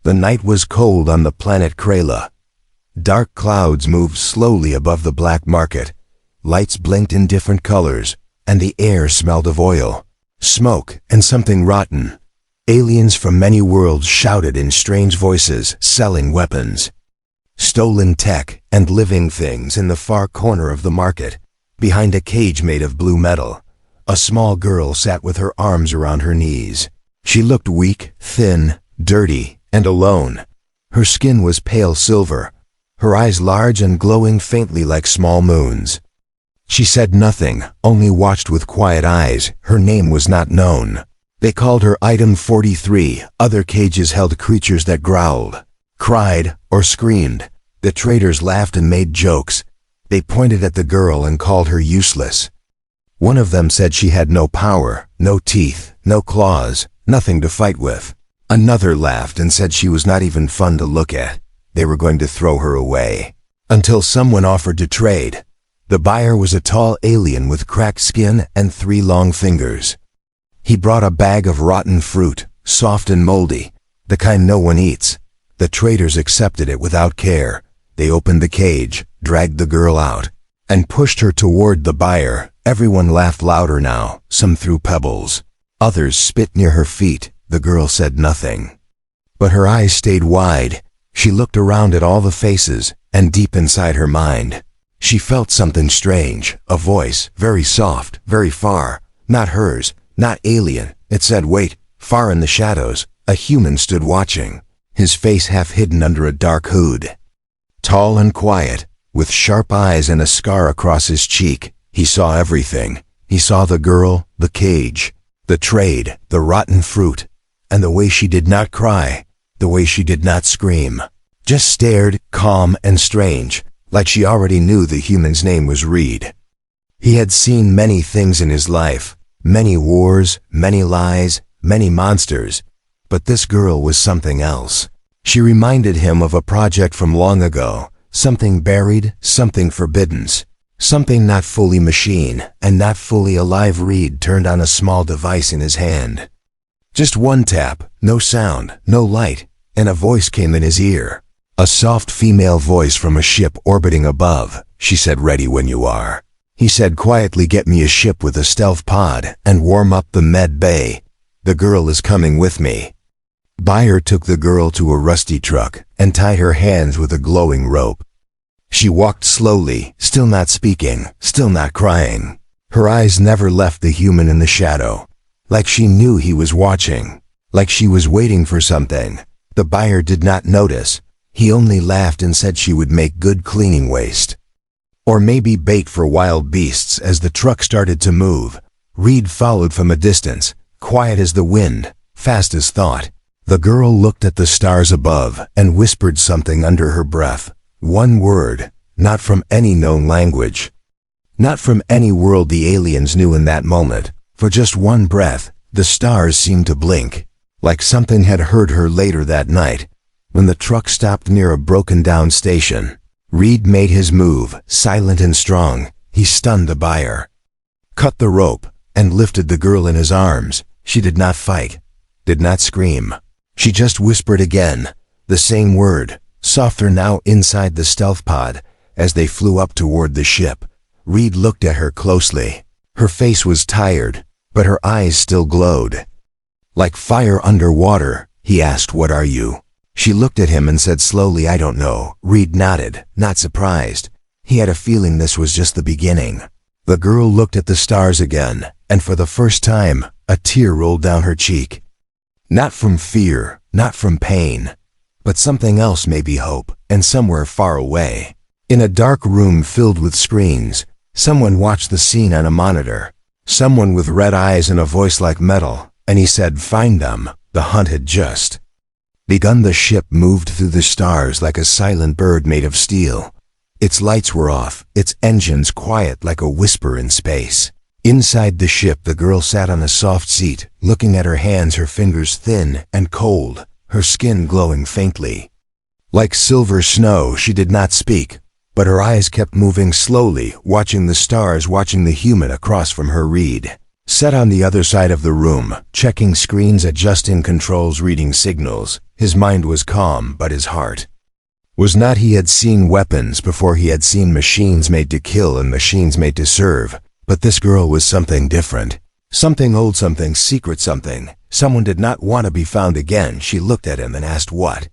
The night was cold on the planet Krayla. Dark clouds moved slowly above the black market. Lights blinked in different colors, and the air smelled of oil, smoke, and something rotten. Aliens from many worlds shouted in strange voices, selling weapons, stolen tech, and living things. In the far corner of the market, behind a cage made of blue metal, a small girl sat with her arms around her knees. She looked weak, thin, dirty, and alone. Her skin was pale silver, her eyes large and glowing faintly like small moons. She said nothing, only watched with quiet eyes. Her name was not known. They called her Item 43. Other cages held creatures that growled, cried, or screamed. The traders laughed and made jokes. They pointed at the girl and called her useless. One of them said she had no power, no teeth, no claws, nothing to fight with. Another laughed and said she was not even fun to look at. They were going to throw her away. Until someone offered to trade. The buyer was a tall alien with cracked skin and 3 long fingers. He brought a bag of rotten fruit, soft and moldy, the kind no one eats. The traders accepted it without care. They opened the cage, dragged the girl out, and pushed her toward the buyer. Everyone laughed louder now. Some threw pebbles. Others spit near her feet. The girl said nothing. But her eyes stayed wide. She looked around at all the faces, and deep inside her mind, she felt something strange. A voice, very soft, very far. Not hers, not alien. It said, "Wait." Far in the shadows, a human stood watching, his face half hidden under a dark hood. Tall and quiet, with sharp eyes and a scar across his cheek, he saw everything. He saw the girl, the cage, the trade, the rotten fruit, and the way she did not cry, the way she did not scream. Just stared, calm and strange, like she already knew the human's name was Reed. He had seen many things in his life, many wars, many lies, many monsters, but this girl was something else. She reminded him of a project from long ago, something buried, something forbidden, something not fully machine and not fully alive. Reed turned on a small device in his hand. Just one tap, no sound, no light, and a voice came in his ear. A soft female voice from a ship orbiting above. She said, "Ready when you are." He said quietly, "Get me a ship with a stealth pod and warm up the med bay. The girl is coming with me." Buyer took the girl to a rusty truck and tied her hands with a glowing rope. She walked slowly, still not speaking, still not crying. Her eyes never left the human in the shadow, like she knew he was watching, like she was waiting for something. The buyer did not notice. He only laughed and said she would make good cleaning waste, or maybe bait for wild beasts. As the truck started to move, Reed followed from a distance, quiet as the wind, fast as thought. The girl looked at the stars above and whispered something under her breath. One word, not from any known language, not from any world the aliens knew in that moment. For just one breath, the stars seemed to blink, like something had heard her. Later that night, when the truck stopped near a broken-down station, Reed made his move, silent and strong. He stunned the buyer, cut the rope, and lifted the girl in his arms. She did not fight, did not scream. She just whispered again, the same word, softer now. Inside the stealth pod, as they flew up toward the ship, Reed looked at her closely. Her face was tired, but her eyes still glowed, like fire underwater. He asked, "What are you?" She looked at him and said slowly, "I don't know." Reed nodded, not surprised. He had a feeling this was just the beginning. The girl looked at the stars again, and for the first time, a tear rolled down her cheek. Not from fear, not from pain, but something else, maybe hope, and somewhere far away. In a dark room filled with screens, someone watched the scene on a monitor. Someone with red eyes and a voice like metal, and he said, "Find them." The hunt had just begun. The ship moved through the stars like a silent bird made of steel. Its lights were off, its engines quiet like a whisper in space. Inside the ship, the girl sat on a soft seat, looking at her hands, her fingers thin and cold, her skin glowing faintly, like silver snow. She did not speak, but her eyes kept moving slowly, watching the stars, watching the human across from her. Reed Sat on the other side of the room, checking screens, adjusting controls, reading signals. His mind was calm, but his heart was not. He had seen weapons before. He had seen machines made to kill and machines made to serve. But this girl was something different. Something old, something secret, something. Someone did not want to be found again. She looked at him and asked, "What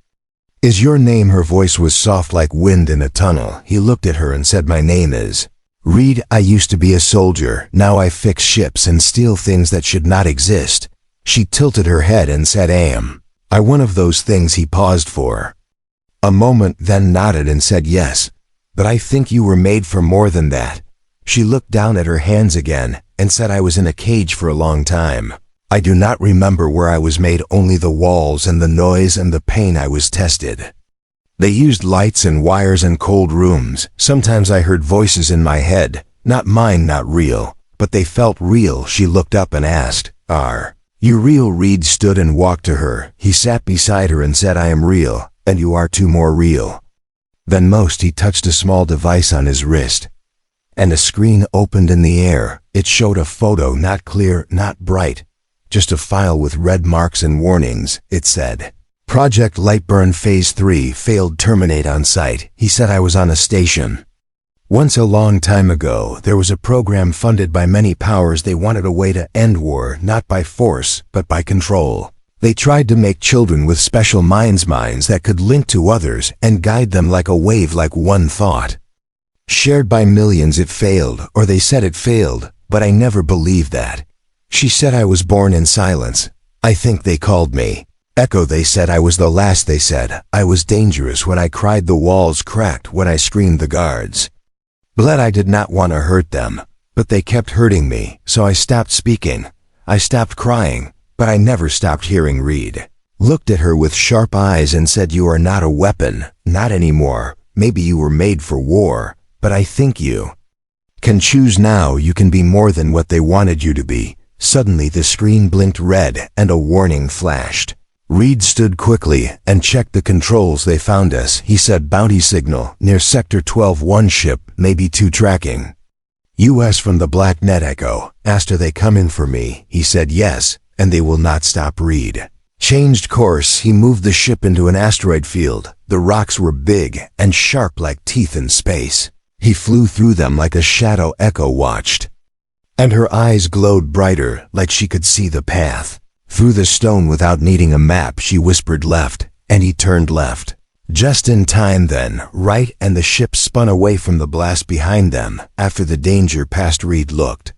is your name?" Her voice was soft like wind in a tunnel. He looked at her and said, "My name is Reed. I used to be a soldier. Now I fix ships and steal things that should not exist." She tilted her head and said, "Am I one of those things?" He paused for a moment, then nodded and said, "Yes, but I think you were made for more than that." She looked down at her hands again and said, "I was in a cage for a long time. I do not remember where I was made, only the walls and the noise and the pain. I was tested. They used lights and wires and cold rooms. Sometimes I heard voices in my head, not mine, not real, but they felt real." She looked up and asked, "Are you real?" Reed stood and walked to her. He sat beside her and said, "I am real, and you are too, more real than most." He touched a small device on his wrist, and a screen opened in the air. It showed a photo, not clear, not bright, just a file with red marks and warnings. It said, "Project Lightburn Phase 3 failed, terminate on site." He said, "I was on a station once a long time ago. There was a program funded by many powers. They wanted a way to end war, not by force, but by control. They tried to make children with special minds that could link to others and guide them like a wave, like one thought shared by millions. It failed, or they said it failed, but I never believed that." She said, "I was born in silence. I think they called me Echo. They said I was the last. They said I was dangerous. When I cried, the walls cracked. When I screamed, the guards bled. I did not want to hurt them, but they kept hurting me, so I stopped speaking. I stopped crying, but I never stopped hearing." Reed looked at her with sharp eyes and said, "You are not a weapon, not anymore. Maybe you were made for war, but I think you can choose now. You can be more than what they wanted you to be." Suddenly the screen blinked red and a warning flashed. Reed stood quickly and checked the controls. "They found us," he said. "Bounty signal near Sector 12. One ship, maybe two, tracking US from the Black Net." Echo asked, "Are they coming for me?" He said, "Yes, and they will not stop." Reed changed course. He moved the ship into an asteroid field. The rocks were big and sharp like teeth in space. He flew through them like a shadow. Echo watched, and her eyes glowed brighter, like she could see the path through the stone without needing a map. She whispered, "Left," and he turned left. Just in time then, right, and the ship spun away from the blast behind them. After the danger passed, Reed looked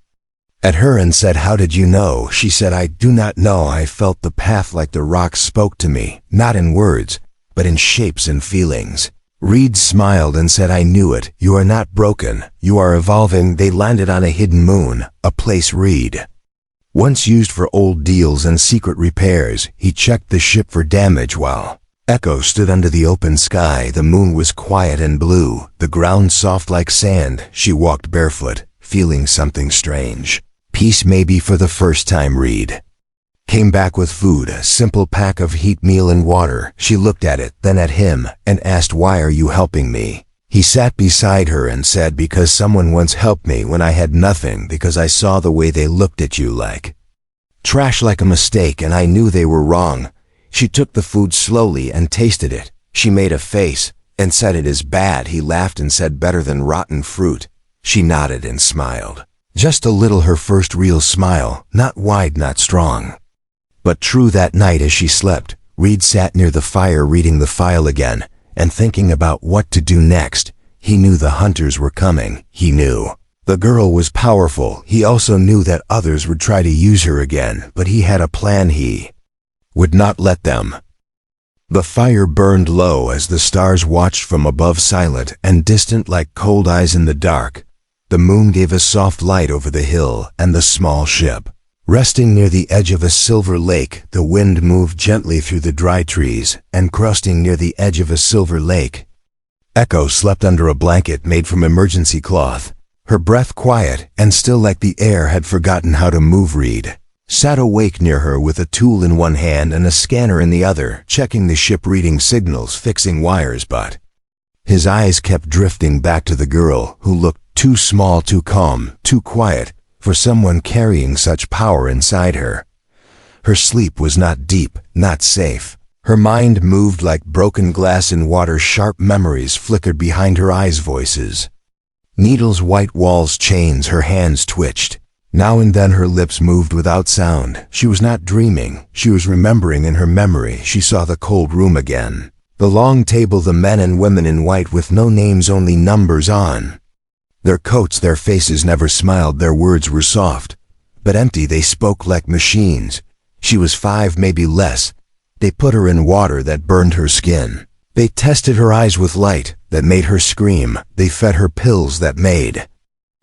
at her and said, "How did you know?" She said, "I do not know. I felt the path, like the rocks spoke to me, not in words, but in shapes and feelings." Reed smiled and said, "I knew it. You are not broken. You are evolving." They landed on a hidden moon, a place Reed once used for old deals and secret repairs. He checked the ship for damage while Echo stood under the open sky. The moon was quiet and blue, the ground soft like sand. She walked barefoot, feeling something strange. Peace. Maybe for the first time. Reed came back with food, a simple pack of heat meal and water. She looked at it, then at him, and asked, "Why are you helping me?" He sat beside her and said, "Because someone once helped me when I had nothing, because I saw the way they looked at you, like trash, like a mistake, and I knew they were wrong." She took the food slowly and tasted it. She made a face and said, "It is bad." He laughed and said, "Better than rotten fruit." She nodded and smiled. Just a little, her first real smile, not wide, not strong, but true. That night as she slept, Reed sat near the fire reading the file again and thinking about what to do next. He knew the hunters were coming. He knew the girl was powerful. He also knew that others would try to use her again, but he had a plan. He would not let them. The fire burned low as the stars watched from above, silent and distant like cold eyes in the dark. The moon gave a soft light over the hill and the small ship resting near the edge of a silver lake. The wind moved gently through the dry trees, and crusting near the edge of a silver lake. Echo slept under a blanket made from emergency cloth, her breath quiet and still, like the air had forgotten how to move. Reed sat awake near her with a tool in one hand and a scanner in the other, checking the ship, reading signals, fixing wires, but his eyes kept drifting back to the girl, who looked too small, too calm, too quiet. for someone carrying such power inside her. Her sleep was not deep, not safe. Her mind moved like broken glass in water. Sharp memories flickered behind her eyes. Voices. Needles, white walls, chains. Her hands twitched. Now and then her lips moved without sound. She was not dreaming. She was remembering. In her memory, she saw the cold room again. The long table, the men and women in white with no names, only numbers on their coats. Their faces never smiled. Their words were soft, but empty. They spoke like machines. She was 5, maybe less. They put her in water that burned her skin. They tested her eyes with light that made her scream. They fed her pills that made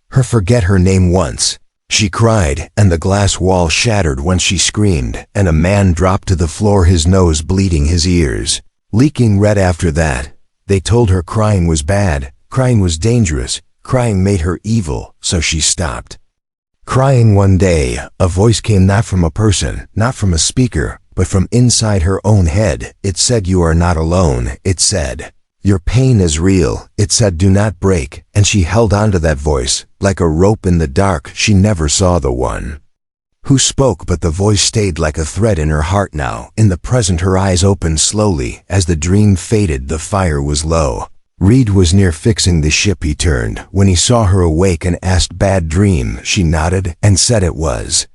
her forget her name. Once she cried, and the glass wall shattered when she screamed, and a man dropped to the floor, his nose bleeding, his ears leaking red. After that, they told her crying was bad, crying was dangerous, crying made her evil, so she stopped crying. One day, a voice came, not from a person, not from a speaker, but from inside her own head. It said, "You are not alone." It said, "Your pain is real." It said, "Do not break." And she held on to that voice, like a rope in the dark. She never saw the one who spoke, but the voice stayed like a thread in her heart. Now, in the present, her eyes opened slowly. As the dream faded, the fire was low. Reed was near fixing the ship. He turned when he saw her awake and asked, "Bad dream?" She nodded and said it was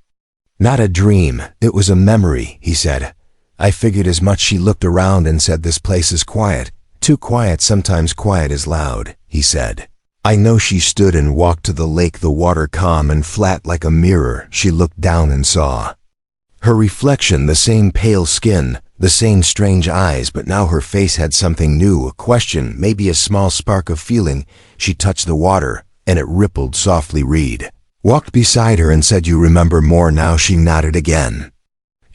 not a dream, it was a memory. He said, "I figured as much." She looked around and said, "This place is quiet, too quiet. Sometimes quiet is loud." He said, "I know." She stood and walked to the lake, the water calm and flat like a mirror. She looked down and saw her reflection, the same pale skin, the same strange eyes, but now her face had something new, a question, maybe a small spark of feeling. She touched the water, and it rippled softly. Reed walked beside her and said, "You remember more now?" She nodded again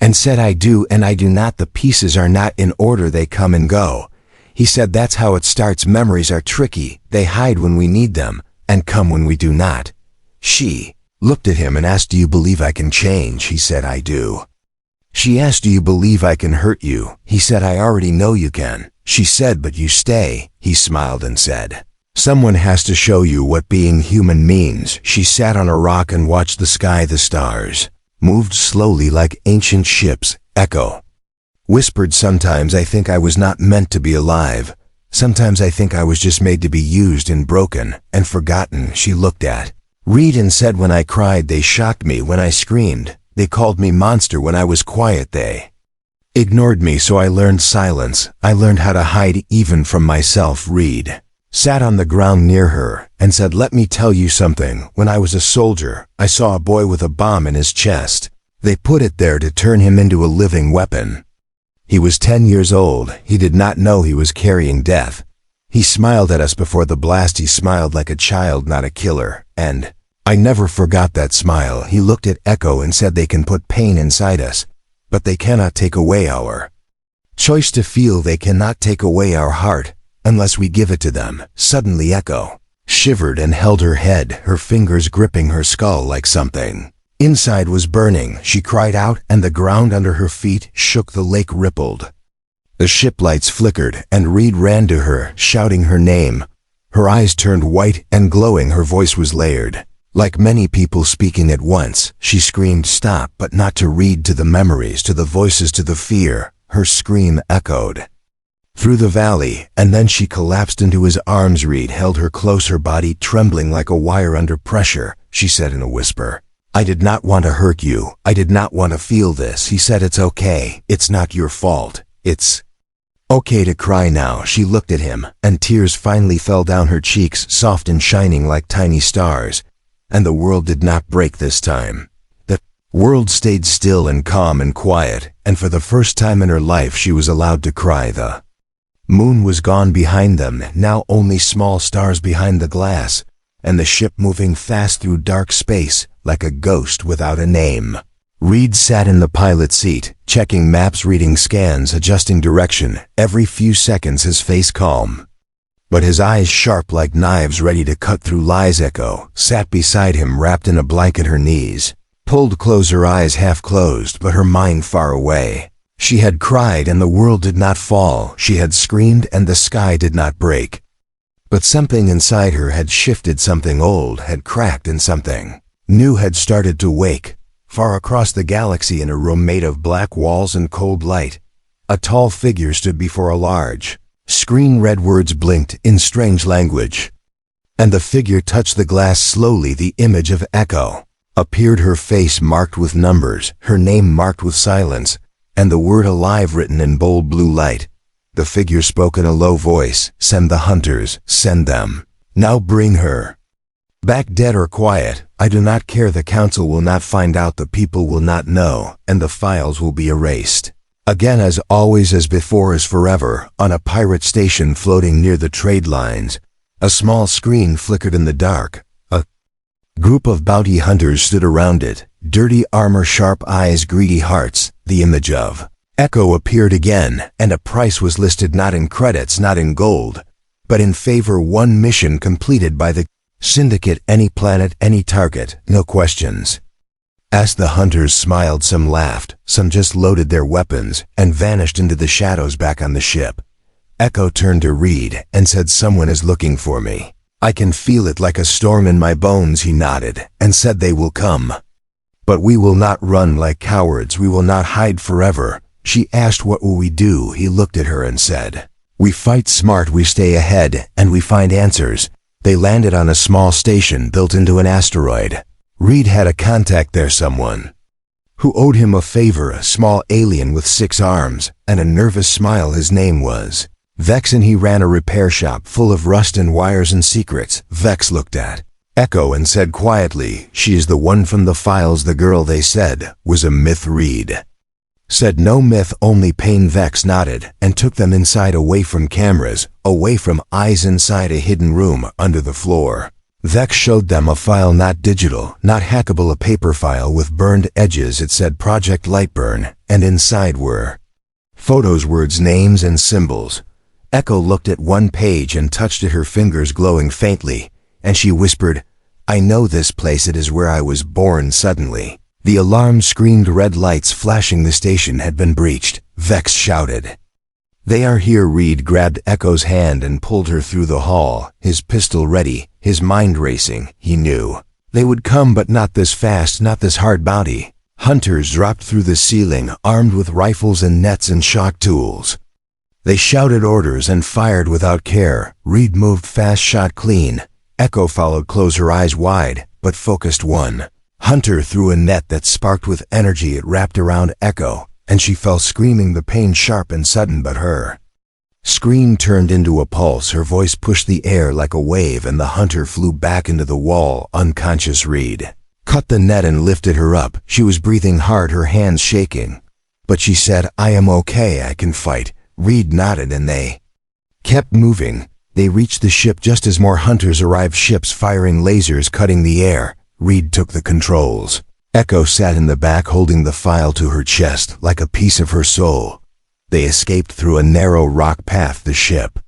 and said, "I do, and I do not. The pieces are not in order, they come and go." He said, "That's how it starts. Memories are tricky. They hide when we need them, and come when we do not." She looked at him and asked, "Do you believe I can change?" He said, "I do." She asked, "Do you believe I can hurt you?" He said, "I already know you can." She said, "But you stay." He smiled and said, "Someone has to show you what being human means." She sat on a rock and watched the sky. The stars moved slowly like ancient ships. Echo whispered, "Sometimes I think I was not meant to be alive. Sometimes I think I was just made to be used and broken and forgotten." She looked at Reed and said, "When I cried, they shocked me. When I screamed, they called me monster. When I was quiet, they ignored me. So I learned silence. I learned how to hide even from myself." Reed sat on the ground near her and said, "Let me tell you something. When I was a soldier, I saw a boy with a bomb in his chest. They put it there to turn him into a living weapon. He was 10 years old. He did not know he was carrying death. He smiled at us before the blast. He smiled like a child, not a killer. And I never forgot that smile." He looked at Echo and said, "They can put pain inside us, but they cannot take away our choice to feel. They cannot take away our heart unless we give it to them." Suddenly Echo shivered and held her head, her fingers gripping her skull like something inside was burning. She cried out, and the ground under her feet shook. The lake rippled. The ship lights flickered, and Reed ran to her, shouting her name. Her eyes turned white and glowing. Her voice was layered, like many people speaking at once. She screamed, "Stop!" but not to Reed, to the memories, to the voices, to the fear. Her scream echoed through the valley, and then she collapsed into his arms. Reed held her close, her body trembling like a wire under pressure. She said in a whisper, "I did not want to hurt you. I did not want to feel this." He said, "It's okay. It's not your fault. It's okay to cry now." She looked at him, and tears finally fell down her cheeks, soft and shining like tiny stars. And the world did not break this time. The world stayed still and calm and quiet, and for the first time in her life she was allowed to cry. The moon was gone behind them, now only small stars behind the glass, and the ship moving fast through dark space like a ghost without a name. Reed sat in the pilot seat, checking maps, reading scans, adjusting direction. Every few seconds his face calm, but his eyes sharp like knives ready to cut through lies. Echo sat beside him, wrapped in a blanket, her knees pulled close, her eyes half closed, but her mind far away. She had cried and the world did not fall. She had screamed and the sky did not break. But something inside her had shifted, something old had cracked, and something New had started to wake. Far across the galaxy in a room made of black walls and cold light, a tall figure stood before a large screen. Red words blinked in strange language. And the figure touched the glass slowly. The image of Echo appeared, her face marked with numbers, her name marked with silence, and the word alive written in bold blue light. The figure spoke in a low voice, "Send the hunters, send them. Now bring her back, dead or quiet. I do not care. The council will not find out, the people will not know, and the files will be erased." Again, as always, as before, as forever, on a pirate station floating near the trade lines, a small screen flickered in the dark. A group of bounty hunters stood around it, dirty armor, sharp eyes, greedy hearts. The image of Echo appeared again, and a price was listed, not in credits, not in gold, but in favor. One mission completed by the Syndicate, any planet, any target, no questions asked. The hunters smiled, some laughed, some just loaded their weapons and vanished into the shadows back on the ship. Echo turned to Reed and said, "Someone is looking for me. I can feel it like a storm in my bones." He nodded and said, "They will come. But we will not run like cowards. We will not hide forever." She asked, "What will we do?" He looked at her and said, "We fight smart. We stay ahead and we find answers." They landed on a small station built into an asteroid. Reed had a contact there, someone who owed him a favor, a small alien with 6 arms and a nervous smile. His name was Vex, and he ran a repair shop full of rust and wires and secrets. Vex looked at Echo and said quietly, "She is the one from the files." The girl, they said, was a myth. Reed said, "No myth, only pain." Vex nodded and took them inside, away from cameras, away from eyes, inside a hidden room under the floor. Vex showed them a file, not digital, not hackable, a paper file with burned edges. It said Project Lightburn, and inside were photos, words, names, and symbols. Echo looked at one page and touched it, her fingers glowing faintly, and she whispered, "I know this place. It is where I was born." Suddenly, the alarm screamed, red lights flashing. The station had been breached. Vex shouted, "They are here!" Reed grabbed Echo's hand and pulled her through the hall, his pistol ready, his mind racing. He knew they would come, but not this fast, not this hard. Bounty hunters dropped through the ceiling, armed with rifles and nets and shock tools. They shouted orders and fired without care. Reed moved fast, shot clean. Echo followed close, her eyes wide, but focused. One hunter threw a net that sparked with energy. It wrapped around Echo, and she fell screaming, the pain sharp and sudden, but her scream turned into a pulse. Her voice pushed the air like a wave, and the hunter flew back into the wall, unconscious. Reed cut the net and lifted her up. She was breathing hard, her hands shaking. But she said, "I am okay, I can fight." Reed nodded and they kept moving. They reached the ship just as more hunters arrived, ships firing lasers, cutting the air. Reed took the controls. Echo sat in the back, holding the file to her chest like a piece of her soul. They escaped through a narrow rock path, the ship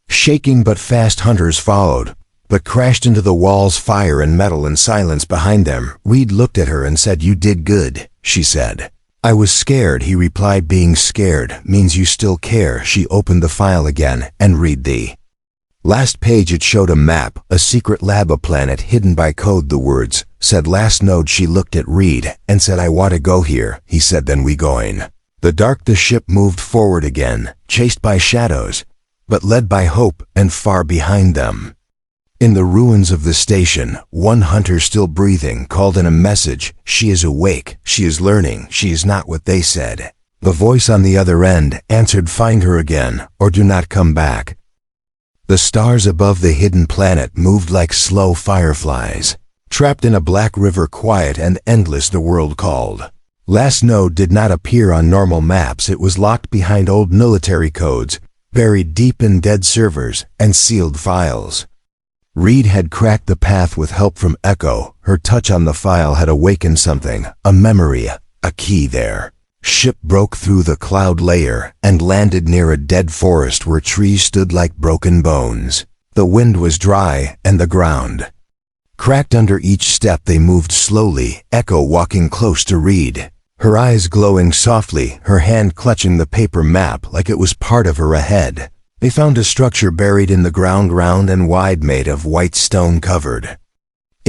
shaking but fast. Hunters followed, but crashed into the walls, fire and metal and silence behind them. Reed looked at her and said, "You did good," she said. "I was scared," he replied. "Being scared means you still care." She opened the file again and read the last page. It showed a map, a secret lab, a planet hidden by code. The words said last node. She looked at Reed and said, "I want to go here." He said, "Then we going." The ship moved forward again, chased by shadows, but led by hope, and far behind them, in the ruins of the station, one hunter, still breathing, called in a message. "She is awake, she is learning, she is not what they said." The voice on the other end answered, "Find her again, or do not come back." The stars above the hidden planet moved like slow fireflies. Trapped in a black river, quiet and endless, the world called. Last node did not appear on normal maps. It was locked behind old military codes, buried deep in dead servers and sealed files. Reed had cracked the path with help from Echo. Her touch on the file had awakened something, a memory, a key there. Ship broke through the cloud layer and landed near a dead forest where trees stood like broken bones. The wind was dry and the ground cracked under each step. They moved slowly, Echo walking close to Reed, her eyes glowing softly, her hand clutching the paper map like it was part of her. Ahead, they found a structure buried in the ground, round and wide, made of white stone, covered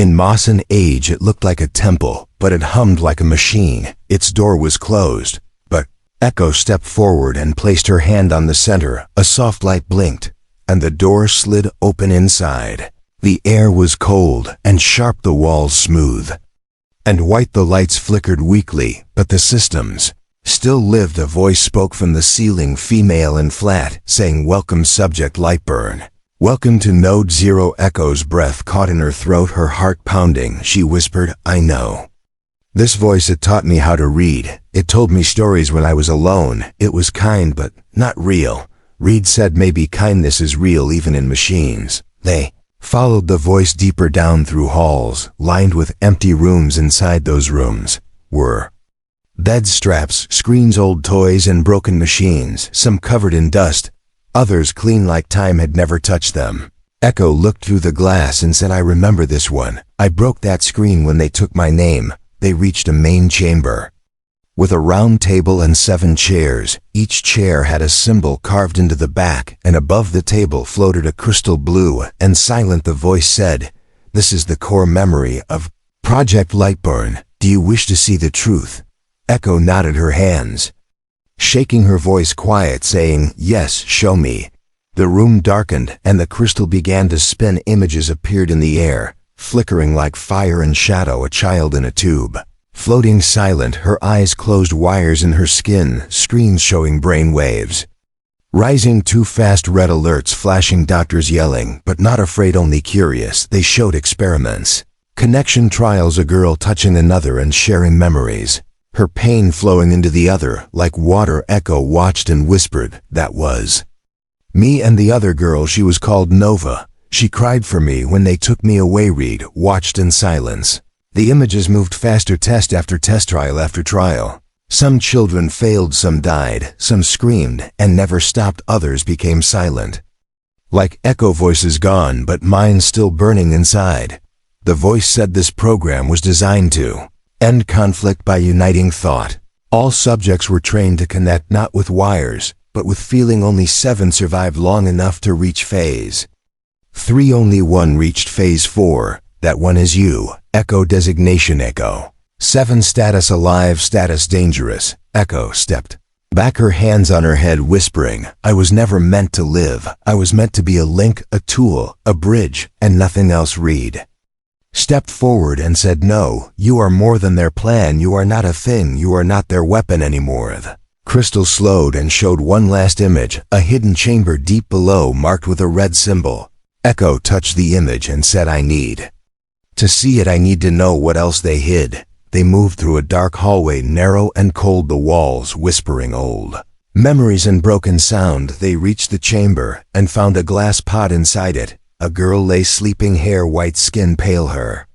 In moss and age it looked like a temple, but it hummed like a machine. Its door was closed, but Echo stepped forward and placed her hand on the center. A soft light blinked, and the door slid open inside. The air was cold and sharp, the walls smooth and white. The lights flickered weakly, but the systems still lived. A voice spoke from the ceiling, female and flat, saying, "Welcome, subject Lightburn. Welcome to Node Zero." Echo's breath caught in her throat, her heart pounding. She whispered, "I know." This voice had taught me how to read. It told me stories when I was alone. It was kind, but not real. Reed said maybe kindness is real even in machines. They followed the voice deeper down through halls, lined with empty rooms. Inside those rooms were bed straps, screens, old toys, and broken machines, some covered in dust, others clean like time had never touched them. Echo looked through the glass and said, "I remember this one. I broke that screen when they took my name." They reached a main chamber with a round table and 7 chairs. Each chair had a symbol carved into the back, and above the table floated a crystal blue and silent. The voice said, "This is the core memory of Project Lightburn. Do you wish to see the truth?" Echo nodded, her hands shaking, her voice quiet, saying, "Yes, show me." The room darkened, and the crystal began to spin. Images appeared in the air, flickering like fire and shadow. A child in a tube, floating silent, her eyes closed, wires in her skin, screens showing brain waves rising too fast, red alerts flashing, doctors yelling, but not afraid, only curious. They showed experiments, connection trials, a girl touching another and sharing memories, her pain flowing into the other like water. Echo watched and whispered, "That was me and the other girl. She was called Nova. She cried for me when they took me away." Reed watched in silence. The images moved faster, test after test, trial after trial. Some children failed, some died, some screamed and never stopped, others became silent. Like Echo voices gone, but minds still burning inside. The voice said this program was designed to end conflict by uniting thought. All subjects were trained to connect not with wires, but with feeling. Only 7 survived long enough to reach phase 3. Only 1 reached phase 4. That one is you. Echo designation Echo 7, status alive, status dangerous. Echo stepped back, her hands on her head, whispering, "I was never meant to live. I was meant to be a link, a tool, a bridge, and nothing else." Reed stepped forward and said, "No, you are more than their plan. You are not a thing. You are not their weapon anymore." The crystal slowed and showed one last image, a hidden chamber deep below marked with a red symbol. Echo touched the image and said, "I need to see it. I need to know what else they hid." They moved through a dark hallway, narrow and cold, the walls whispering old memories and broken sound. They reached the chamber and found a glass pod inside it. A girl lay sleeping, hair white, skin pale, her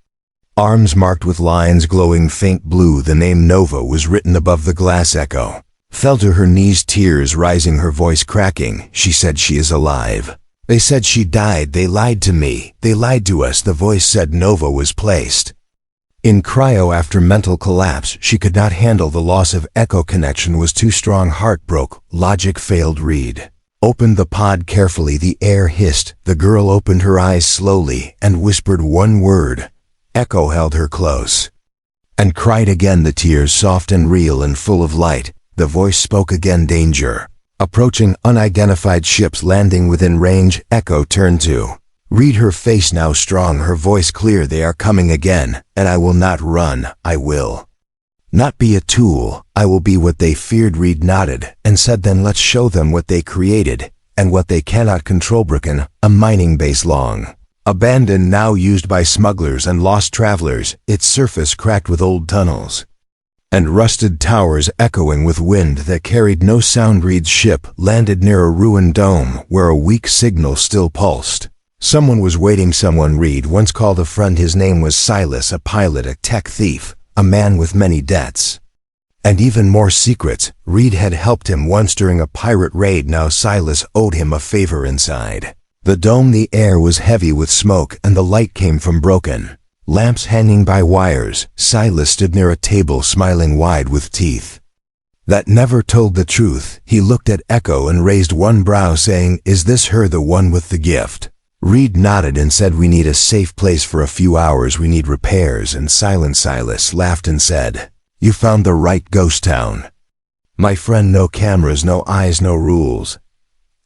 arms marked with lines glowing faint blue. The name Nova was written above the glass. Echo fell to her knees, tears rising, her voice cracking. She said, "She is alive. They said she died. They lied to me. They lied to us." The voice said Nova was placed in cryo after mental collapse. She could not handle the loss of Echo. Connection was too strong. Heart broke. Logic failed. Reed opened the pod carefully. The air hissed. The girl opened her eyes slowly and whispered one word. Echo held her close and cried again, the tears soft and real and full of light. The voice spoke again, "Danger approaching, unidentified ships landing within range." Echo turned to Reed, her face now strong, her voice clear. "They are coming again, and I will not run. I will not be a tool. I will be what they feared." Reed nodded and said, "Then let's show them what they created and what they cannot control." Broken, a mining base long abandoned, now used by smugglers and lost travelers, its surface cracked with old tunnels and rusted towers echoing with wind that carried no sound. Reed's ship landed near a ruined dome where a weak signal still pulsed. Someone was waiting, someone Reed once called a friend. His name was Silas, a pilot, a tech thief, a man with many debts and even more secrets. Reed had helped him once during a pirate raid. Now Silas owed him a favor. Inside the dome, the air was heavy with smoke and the light came from broken lamps hanging by wires. Silas stood near a table, smiling wide with teeth that never told the truth. He looked at Echo and raised one brow, saying, "Is this her, the one with the gift?" Reed nodded and said, we need a safe place for a few hours, we need repairs, and Silent Silas laughed and said, you found the right ghost town. My friend, no cameras, no eyes, no rules.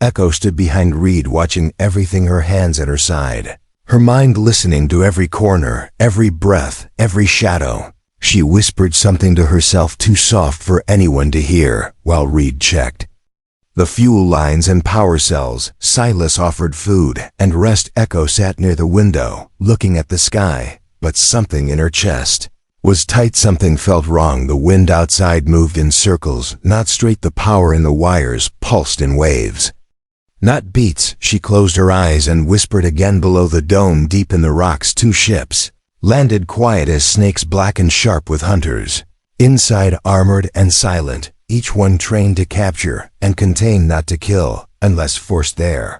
Echo stood behind Reed, watching everything, her hands at her side, her mind listening to every corner, every breath, every shadow. She whispered something to herself too soft for anyone to hear, while Reed checked the fuel lines and power cells. Silas offered food and rest. Echo sat near the window, looking at the sky, but something in her chest was tight. Something felt wrong. The wind outside moved in circles, not straight. The power in the wires pulsed in waves, not beats. She closed her eyes and whispered again. Below the dome, deep in the rocks, two ships landed, quiet as snakes, black and sharp with hunters inside, armored and silent, each one trained to capture and contain, not to kill unless forced there.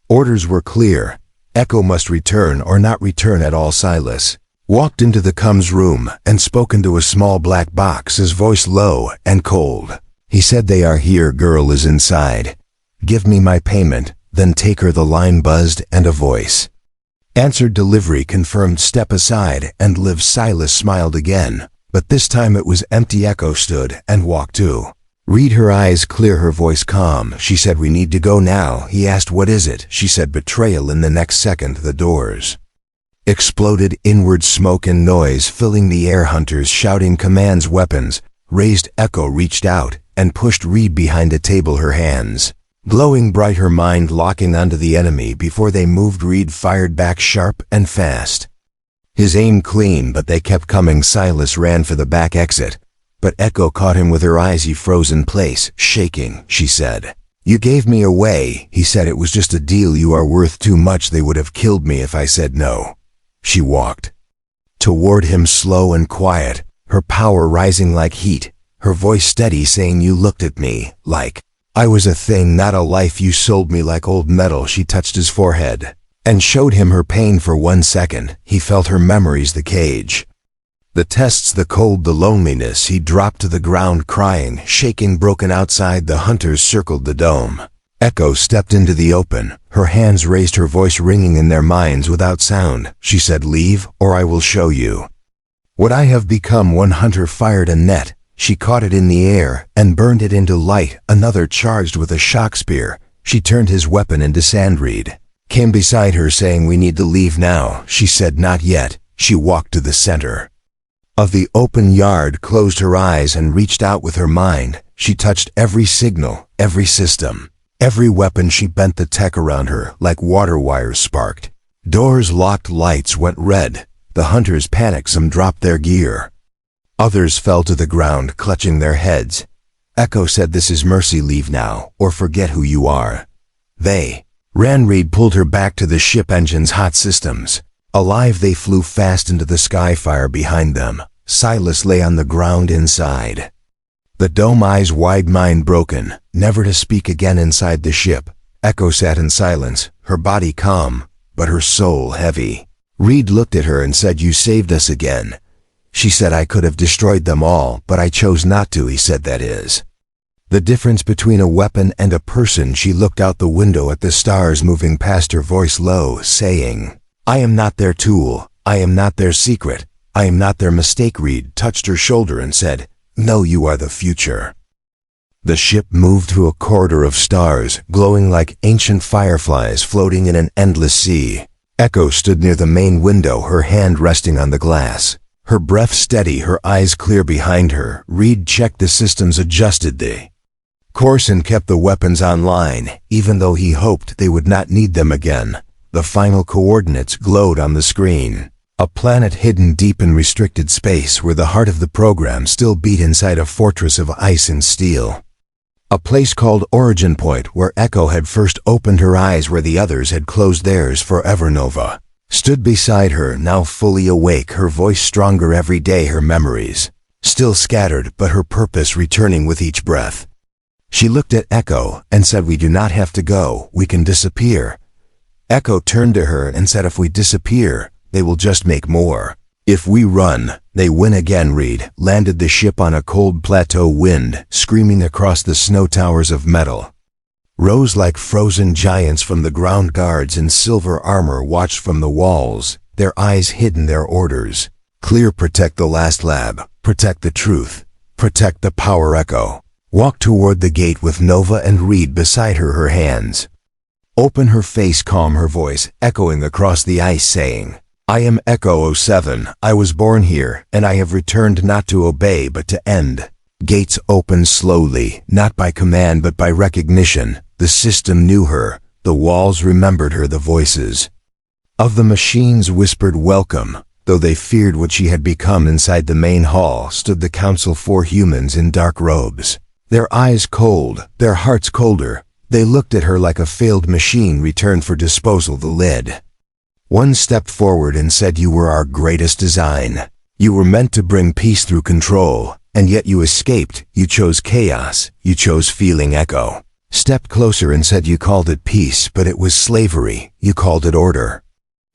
Orders were clear. Echo must return or not return at all. Silas walked into the comms room and spoke into a small black box, his voice low and cold. He said, they are here, girl is inside. Give me my payment, then take her. The line buzzed and a voice answered, delivery confirmed, step aside and live. Silas smiled again, but this time it was empty. Echo stood and walked to Reed, her eyes clear, her voice calm. She said, we need to go now. He asked, what is it? She said, betrayal. In the next second, the doors exploded inward, smoke and noise filling the air, hunters shouting commands, weapons raised. Echo reached out and pushed Reed behind a table, her hands glowing bright, her mind locking onto the enemy. Before they moved, Reed fired back sharp and fast, his aim clean, but they kept coming. Silas ran for the back exit, but Echo caught him with her eyes. He froze in place, shaking. She said, you gave me away. He said, it was just a deal. You are worth too much. They would have killed me if I said no. She walked toward him, slow and quiet, her power rising like heat, her voice steady, saying, you looked at me like I was a thing, not a life. You sold me like old metal. She touched his forehead and showed him her pain. For 1 second, he felt her memories, the cage, the tests, the cold, the loneliness. He dropped to the ground, crying, shaking, broken. Outside, the hunters circled the dome. Echo stepped into the open, her hands raised, her voice ringing in their minds without sound. She said, leave, or I will show you what I have become. One hunter fired a net. She caught it in the air and burned it into light. Another charged with a shock spear. She turned his weapon into sand. Reed came beside her, saying, we need to leave now. She said, not yet. She walked to the center of the open yard, closed her eyes and reached out with her mind. She touched every signal, every system, every weapon. She bent the tech around her like water wires sparked. Doors locked, lights went red. The hunters panicked. Some dropped their gear. Others fell to the ground, clutching their heads. Echo said, this is mercy. Leave now, or forget who you are. They ran. Reed pulled her back to the ship, engines hot, systems alive. They flew fast into the sky, fire behind them. Silas lay on the ground inside the dome, eyes wide, mind broken, never to speak again. Inside the ship, Echo sat in silence, her body calm, but her soul heavy. Reed looked at her and said, you saved us again. She said, I could have destroyed them all, but I chose not to. He said, that is the difference between a weapon and a person. She looked out the window at the stars moving past, her voice low, saying, I am not their tool. I am not their secret. I am not their mistake. Reed touched her shoulder and said, no, you are the future. The ship moved through a corridor of stars, glowing like ancient fireflies floating in an endless sea. Echo stood near the main window, her hand resting on the glass, her breath steady, her eyes clear behind her. Reed checked the systems, adjusted the course and kept the weapons online, even though he hoped they would not need them again. The final coordinates glowed on the screen. A planet hidden deep in restricted space, where the heart of the program still beat inside a fortress of ice and steel. A place called Origin Point, where Echo had first opened her eyes, where the others had closed theirs forever. Nova stood beside her, now fully awake, her voice stronger every day, her memories still scattered, but her purpose returning with each breath. She looked at Echo and said, we do not have to go, we can disappear. Echo turned to her and said, if we disappear, they will just make more. If we run, they win again. Reed landed the ship on a cold plateau, wind screaming across the snow towers of metal. rose like frozen giants from the ground. Guards in silver armor watched from the walls, their eyes hidden their orders. Clear: protect the last lab, protect the truth, protect the power. Echo walked toward the gate with Nova and Reed beside her, her hands open, her face calm, her voice echoing across the ice saying, I am Echo 07, I was born here, and I have returned not to obey but to end. Gates opened slowly, not by command but by recognition. The system knew her, the walls remembered her, the voices of the machines whispered welcome. Though they feared what she had become, inside the main hall stood the council, 4 humans in dark robes. Their eyes cold, their hearts colder. They looked at her like a failed machine returned for disposal. The lid. One stepped forward and said, you were our greatest design. You were meant to bring peace through control, and yet you escaped. You chose chaos. You chose feeling. Echo stepped closer and said, you called it peace, but it was slavery. You called it order,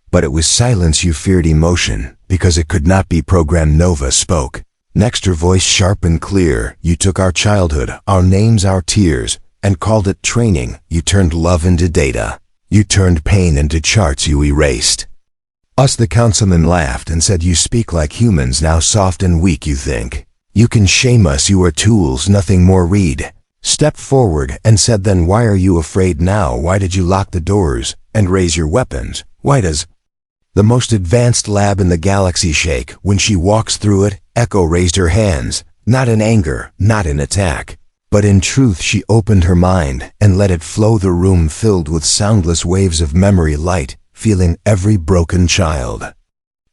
but it was silence. You feared emotion, because it could not be programmed. Nova spoke. Next, her voice sharp and clear. You took our childhood, our names, our tears, and called it training. You turned love into data. You turned pain into charts. You erased us. The councilman laughed and said, you speak like humans now, soft and weak. You think you can shame us. You are tools, nothing more. Reed stepped forward and said, then why are you afraid now? Why did you lock the doors and raise your weapons? Why does the most advanced lab in the galaxy shake when she walks through it? Echo raised her hands, not in anger, not in attack, but in truth. She opened her mind and let it flow. The room filled with soundless waves of memory, light, feeling every broken child,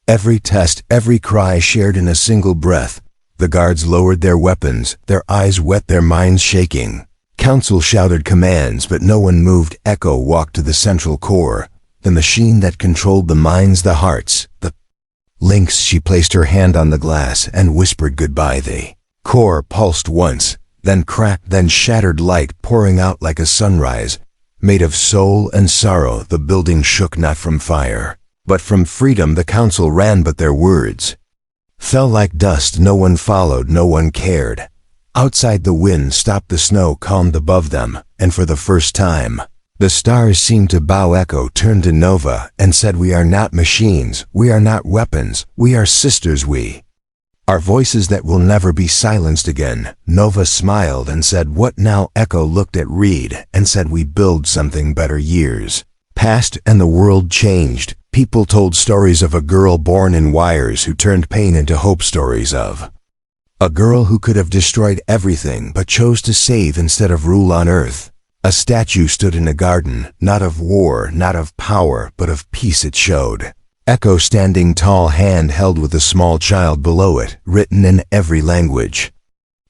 every test, every cry shared in a single breath. The guards lowered their weapons, their eyes wet, their minds shaking. Council shouted commands, but no one moved. Echo walked to the central core, the machine that controlled the minds, the hearts, the links. She placed her hand on the glass and whispered goodbye. The core pulsed once, then cracked, then shattered, light pouring out like a sunrise, made of soul and sorrow. The building shook, not from fire, but from freedom. The council ran, but their words fell like dust. No one followed, no one cared. Outside, the wind stopped, the snow calmed above them, and for the first time, the stars seemed to bow. Echo turned to Nova and said, we are not machines, we are not weapons, we are sisters. We are voices that will never be silenced again. Nova smiled and said, what now? Echo looked at Reed and said, we build something better. Years passed and the world changed. People told stories of a girl born in wires who turned pain into hope, stories of a girl who could have destroyed everything but chose to save instead of rule on Earth. A statue stood in a garden, not of war, not of power, but of peace. It showed Echo standing tall, hand held with a small child below it, written in every language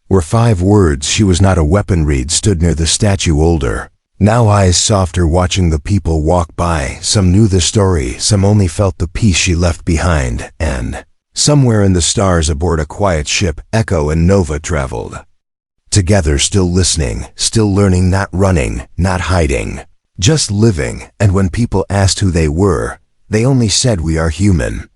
were 5 words. She was not a weapon. Reed stood near the statue, older, now eyes softer, watching the people walk by. Some knew the story, some only felt the peace she left behind. And somewhere in the stars, aboard a quiet ship, Echo and Nova traveled together, still listening, still learning, not running, not hiding, just living. And when people asked who they were, they only said, we are human.